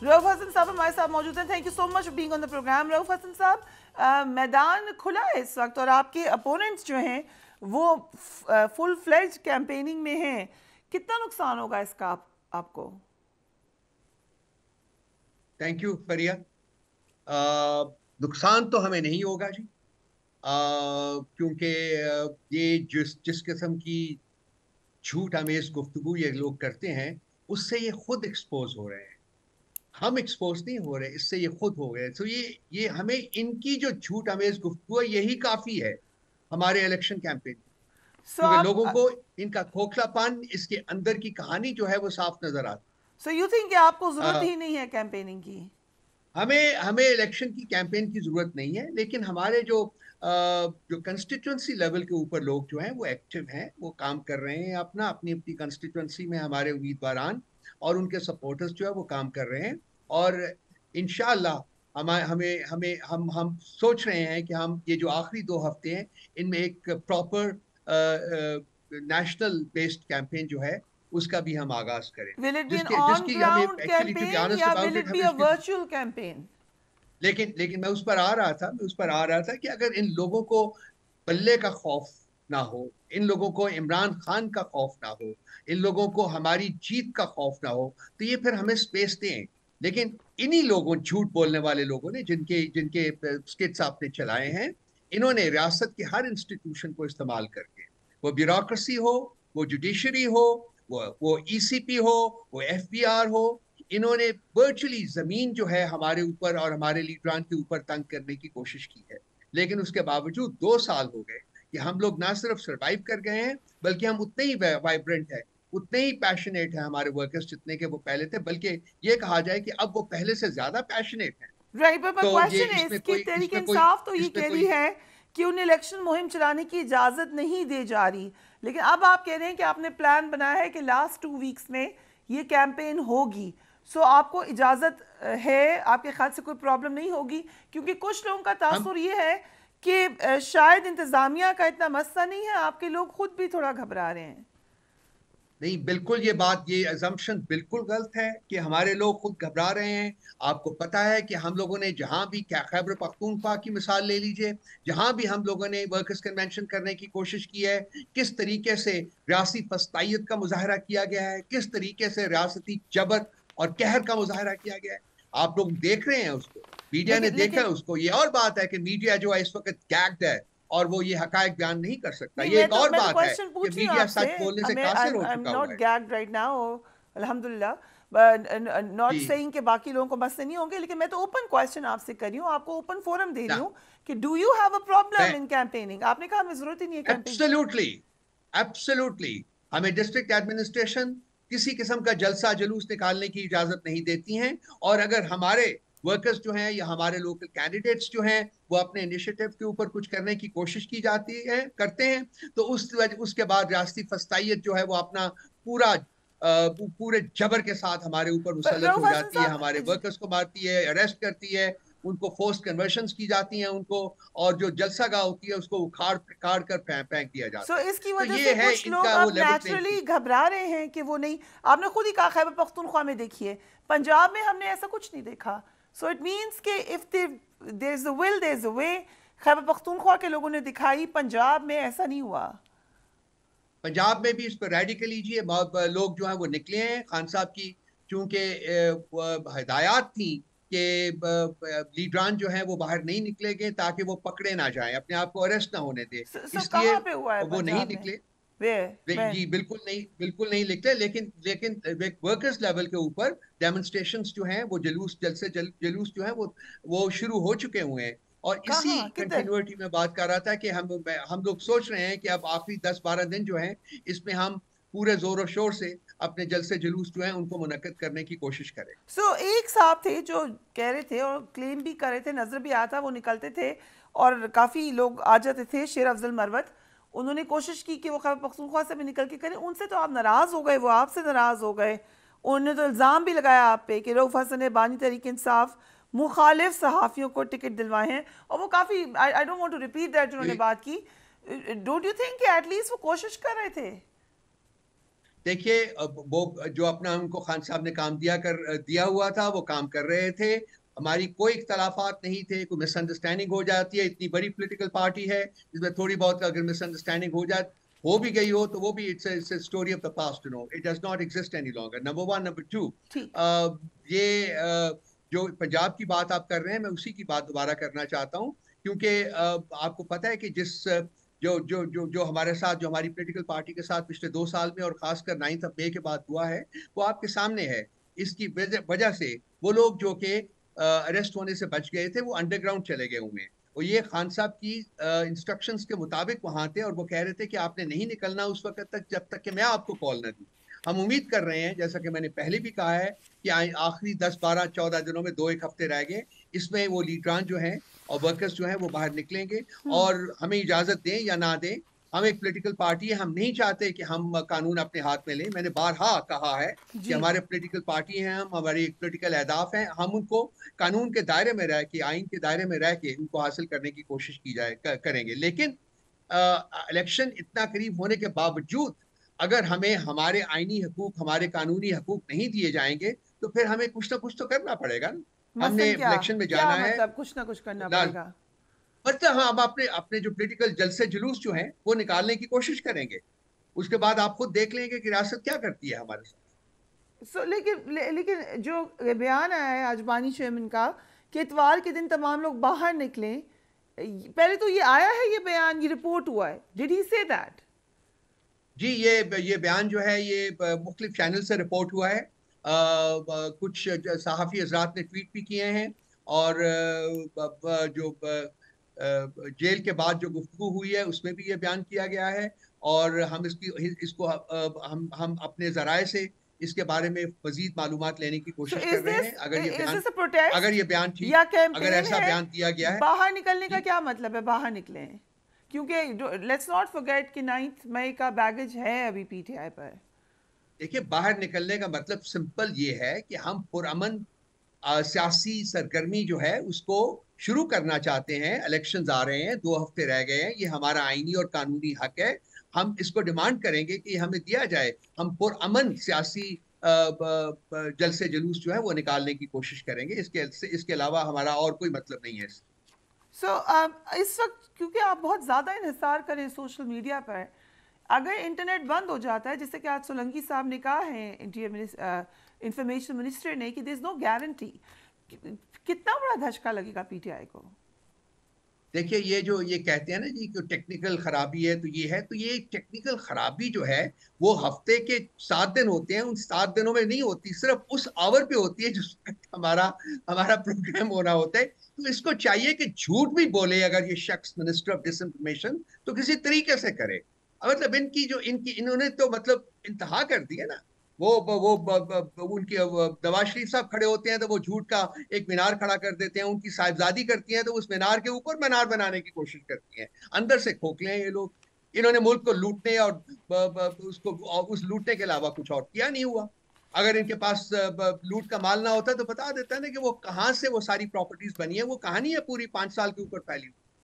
रऊफ हसन साहब हमारे साथ मौजूद हैं। Thank you so much for being on the programme. Rauf Hasan साहब, मैदान खुला है इस वक्त और आपके अपोनेंट्स जो हैं वो फुल फ्लेज कैंपेनिंग में हैं। कितना नुकसान होगा इसका आपको? थैंक यू फरिया। नुकसान तो हमें नहीं होगा जी, क्योंकि ये जिस किस्म की झूठ अमेज गुफ्तगू ये लोग करते हैं उससे ये खुद एक्सपोज हो रहे हैं। हम एक्सपोज नहीं हो रहे, इससे ये खुद हो गए। तो ये हमें इनकी जो झूठ अमेज गुफ्तगू है यही काफी है हमारे इलेक्शन कैंपेन, सो क्योंकि आप लोगों को इनका खोखलापन, इसके अंदर की कहानी जो है वो साफ नजर आती सो यू थिंक कि आपको जरूरत है। ही नहीं है कैंपेनिंग की? हमें हमें इलेक्शन की कैंपेन की जरूरत नहीं है, लेकिन हमारे जो कंस्टिट्यूंसी लेवल के ऊपर लोग जो हैं वो एक्टिव हैं, वो काम कर रहे हैं अपना अपनी अपनी कंस्टिट्यूंसी में। हमारे उम्मीदवारान और उनके सपोर्टर्स जो है वो काम कर रहे हैं, और इंशाअल्लाह हमें हमें हमें हम सोच रहे हैं कि हम ये जो आखिरी 2 हफ्ते हैं इनमें एक प्रॉपर नेशनल बेस्ड कैंपेन जो है उसका भी हम आगाज करें, विल इट बी एन जिसके ऑन जिसकी हमें ground actually to be campaign honest या will about it it be हमें अ उसकी। Virtual campaign? लेकिन मैं उस पर आ रहा था कि अगर इन लोगों को बल्ले का खौफ ना हो, इन लोगों को इमरान खान का खौफ ना हो, इन लोगों को हमारी जीत का खौफ ना हो, तो ये फिर हमें स्पेस दें। लेकिन इन्हीं लोगों, झूठ बोलने वाले लोगों ने, जिनके जिनके स्किट्स आपने चलाए हैं, इन्होंने रियासत के हर इंस्टीट्यूशन को इस्तेमाल करके, वो ब्यूरोक्रेसी हो, वो जुडिशरी हो, वो ईसीपी हो, वो एफबीआर हो, इन्होंने वर्चुअली जमीन जो है हमारे ऊपर और हमारे लीडरान के ऊपर तंग करने की कोशिश की है। लेकिन उसके बावजूद 2 साल हो गए कि हम लोग ना सिर्फ सरवाइव कर गए हैं, बल्कि हम उतने ही वाइब्रेंट है, उतने ही पैशनेट है हमारे वर्कर्स जितने के वो पहले थे, बल्कि ये कहा जाए कि अब वो पहले से ज्यादा पैशनेट है। राइट, बट तो ये क्वेश्चन है इसकी तहरीक इंसाफ तो ये कह रही है कि उन्हें इलेक्शन मुहिम चलाने की इजाज़त नहीं दी जा रही, लेकिन अब आप कह रहे हैं कि आपने प्लान बनाया है कि लास्ट 2 वीक्स में ये कैंपेन होगी। सो आपको इजाज़त है? आपके ख्याल से कोई प्रॉब्लम नहीं होगी? क्योंकि कुछ लोगों का हम तासुर ये है कि शायद इंतज़ामिया का इतना मसला नहीं है, आपके लोग खुद भी थोड़ा घबरा रहे हैं। नहीं, बिल्कुल ये बात, ये अजम्पशन बिल्कुल गलत है कि हमारे लोग खुद घबरा रहे हैं। आपको पता है कि हम लोगों ने जहां भी, क्या खैबर पख्तूनख्वा की मिसाल ले लीजिए, जहां भी हम लोगों ने वर्कर्स कन्वेंशन करने की कोशिश की है, किस तरीके से रियासी फस्तायत का मुजाहरा किया गया है, किस तरीके से रियासती जबर और कहर का मुजाहरा किया गया है। आप लोग देख रहे हैं उसको, मीडिया ने लेकिन देखा है लेकिन उसको। ये और बात है कि मीडिया जो है इस वक्त गैग्ड है और वो ये हकायक बयान नहीं कर सकता। नहीं, ये एक और मैं तो बात है क्वेश्चन कि पूछ रही हूँ मीडिया आपसे। सच बोलने से मैं कासिर हो आई एम चुका नॉट हुआ है। गैग्ड राइट नाउ, अल्हम्दुलिल्लाह, नॉट जी सेइंग कि बाकी लोगों को मसले नहीं होंगे, लेकिन मैं तो ओपन क्वेश्चन आपसे कर रही हूँ, आपको ओपन फोरम दे रही ना, हूँ कि do you have a problem मैं इन कैंपेनिंग? आपने कहा हमें जरूरत ही नहीं है कैंपेन की। एब्सोल्युटली एब्सोल्युटली हमें डिस्ट्रिक्ट एडमिनिस्ट्रेशन किसी किस्म का जलसा जुलूस निकालने की इजाजत नहीं देती हैं। और अगर हमारे वर्कर्स जो हैं या हमारे लोकल कैंडिडेट्स जो हैं वो अपने इनिशिएटिव के ऊपर कुछ करने की कोशिश की जाती है, करते हैं, तो उसके बाद रियासती फस्तायत जो है वो अपना पूरा पूरे जबर के साथ हमारे ऊपर मुसल्लत रऊफ हो हसन जाती है, हमारे साहब, वर्कर्स को मारती है, अरेस्ट करती है, उनको फोर्स कन्वर्शंस की जाती हैं उनको, और जो जलसा गाह होती है उसको उखाड़ काट कर फेंक दिया सो जाता है। इसकी तो वजह से ये है कुछ लोग इनका वो अब लेवल प्लेइंग नेचुरली फील्ड। घबरा रहे हैं कि वो नहीं। आपने खुद ही कहा खैबर पख्तूनख्वा में देखिए, पंजाब में हमने ऐसा कुछ नहीं देखा। सो इट मीन्स कि if there is a will there is a way. Khyber Pakhtunkhwa के लोगों ने दिखाई, पंजाब में ऐसा नहीं हुआ। पंजाब में भी इस पर रेडिकल लीजिए लोग जो है वो निकले हैं। खान साहब की चूंकि हिदायत थी कि लीडरान जो है वो बाहर नहीं निकलेंगे ताकि वो पकड़े ना जाएं, अपने आप को अरेस्ट ना होने दे, सो इसलिए कहाँ पे हुआ है वो नहीं पंजाब में? निकले। वेयर जी व्हेन? बिल्कुल नहीं लिखते, लेकिन लेकिन वर्कर्स लेवल के ऊपर डेमोन्स्ट्रेशंस जो हैं वो जुलूस जो है वो शुरू हो चुके हुए हैं। और इसी कहाँ, किधर? कंटिन्यूटी में बात कर रहा था कि हम लोग सोच रहे हैं कि अब आखिरी 10-12 दिन जो हैं इसमें हम पूरे जोर और शोर से अपने जलसे जुलूस जो हैं उनको मुनक्किद करने की कोशिश करें। सो एक साहब थे जो कह रहे थे और क्लेम भी कर रहे थे, नजर भी आया था, वो निकलते थे और काफ़ी लोग आ जाते थे, शेर अफजल मरवत। उन्होंने कोशिश की कि वो खैबर पख्तूनख्वा से भी निकल के करें, उनसे तो आप नाराज़ हो गए, वो आपसे नाराज़ हो गए। उन्होंने तो इल्ज़ाम भी लगाया आप पे कि रऊफ हसन ने बानी तहरीक इंसाफ मुखालिफ सहाफ़ियों को टिकट दिलवाए हैं, और वो काफ़ी, I don't want to repeat that, जो उन्होंने बात की। डोंट यू थिंक कि एटलीस्ट वो कोशिश कर रहे थे? देखिए, वो जो अपना उनको खान साहब ने काम दिया हुआ था, वो काम कर रहे थे। हमारी कोई इख्तलाफात नहीं थे। कोई मिसअंडरस्टैंडिंग हो जाती है, इतनी बड़ी पॉलिटिकल पार्टी है, इसमें थोड़ी बहुत अगर मिसअंडरस्टैंडिंग हो भी गई हो, तो वो भी it's story of the past, it does not exist any longer. Number one. Number two, ठीक। जो पंजाब की बात आप कर रहे हैं, मैं उसी की बात दोबारा करना चाहता हूँ, क्योंकि आपको पता है कि जिस जो जो जो जो हमारे साथ, जो हमारी पॉलिटिकल पार्टी के साथ पिछले 2 साल में और खासकर 9 मई के बाद हुआ है, वो आपके सामने है। इसकी वजह से वो लोग जो कि अरेस्ट होने से बच गए थे, वो अंडरग्राउंड चले गए हुए हैं। और ये खान साहब की इंस्ट्रक्शंस के मुताबिक वहां थे, और वो कह रहे थे कि आपने नहीं निकलना उस वक्त तक जब तक कि मैं आपको कॉल न दूं। हम उम्मीद कर रहे हैं, जैसा कि मैंने पहले भी कहा है, कि आखिरी 10, 12, 14 दिनों में 2, 1 हफ्ते रह गए, इसमें वो लीडरान जो हैं और वर्कर्स जो हैं वो बाहर निकलेंगे, और हमें इजाजत दें या ना दें, हम एक पॉलिटिकल पार्टी है, हम नहीं चाहते कि हम कानून अपने हाथ में लें। मैंने बारहा कहा है कि जी। हमारे पॉलिटिकल पार्टी हैं, हम हमारी एक पॉलिटिकल अहदाफ हैं, हम उनको कानून के दायरे में रह के, आइन के दायरे में रह के उनको हासिल करने की कोशिश की जाए करेंगे। लेकिन इलेक्शन इतना करीब होने के बावजूद अगर हमें हमारे आईनी हकूक, हमारे कानूनी हकूक नहीं दिए जाएंगे, तो फिर हमें कुछ ना कुछ तो करना पड़ेगा ना। हमने मसलन क्या? इलेक्शन में क्या जाना है। मतलब कुछ ना कुछ करना लाल पड़ेगा? मतलब हाँ, हम अपने अपने जो पॉलिटिकल जलसे जुलूस जो हैं वो निकालने की कोशिश करेंगे। उसके बाद आप खुद देख लेंगे कि रियासत क्या करती है हमारे साथ। लेकिन जो बयान आया है आज बानी चेयरमैन का कि इतवार के दिन तमाम लोग बाहर निकलें, पहले तो ये आया है, ये बयान, ये रिपोर्ट हुआ है, डिड ही से दैट? जी, ये बयान जो है ये मुख्तलिफ चैनल से रिपोर्ट हुआ है। कुछ सहाफ़ी हजरात ने ट्वीट भी किए हैं, और जो जेल के बाद जो गुफ्तगू हुई है उसमें भी ये बयान किया गया है। और हम इसको हम अपने जराए से इसके बारे में मजीद मालूमात लेने की सो कोशिश कर इज रहे दिस हैं। इज दिस अ अगर प्रोटेस्ट ये बयान ठीक, या अगर कैंपेन ऐसा है? बयान दिया गया है। बाहर निकलने का जी, क्या मतलब है, बाहर निकले? क्योंकि लेट्स नॉट फॉरगेट कि 9 मई का बैगेज है अभी पीटीआई पर। देखिए, बाहर निकलने का मतलब सिंपल ये है कि हम पुरअमन सियासी सरगर्मी जो है उसको शुरू करना चाहते हैं। इलेक्शंस आ रहे हैं, 2 हफ्ते रह गए हैं, ये हमारा आईनी और कानूनी हक है। हम इसको डिमांड करेंगे कि हमें दिया जाए। हम पुरअमन सियासी जलसे जुलूस जो है वो निकालने की कोशिश करेंगे। इसके अलावा हमारा और कोई मतलब नहीं है। सो इस वक्त क्योंकि आप बहुत ज़्यादा इंहिसार करें सोशल मीडिया पर, अगर इंटरनेट बंद हो जाता है, जैसे कि आज सोलंकी साहब ने कहा है, इंफॉर्मेशन मिनिस्टर ने, कि देयर इज नो गारंटी, कितना बड़ा धचका लगेगा पीटीआई को? देखिए, ये कहते हैं ना जी कि टेक्निकल खराबी है, तो ये है, तो ये टेक्निकल खराबी जो है वो हफ्ते के 7 दिन होते हैं, उन 7 दिनों में नहीं होती, सिर्फ उस आवर पे होती है जिस वक्त हमारा हमारा प्रोग्राम होना होता है। तो इसको चाहिए कि झूठ भी बोले अगर ये शख्स मिनिस्टर ऑफ डिसइंफॉर्मेशन, तो किसी तरीके से करे। मतलब इन्होंने तो मतलब इंतहा कर दी है ना। उनकी नवाज शरीफ साहब खड़े होते हैं तो वो झूठ का एक मीनार खड़ा कर देते हैं। उनकी साहिबजादी करती हैं तो उस मीनार के ऊपर मीनार बनाने की कोशिश करती हैं। अंदर से खोखले हैं ये लोग। इन्होंने मुल्क को लूटने और उस लूटने के अलावा कुछ और किया नहीं हुआ। अगर इनके पास लूट का माल ना होता तो बता देता है ना कि वो कहाँ से वो सारी प्रॉपर्टीज बनी है। वो कहानी है पूरी 5 साल के ऊपर फैली हुई।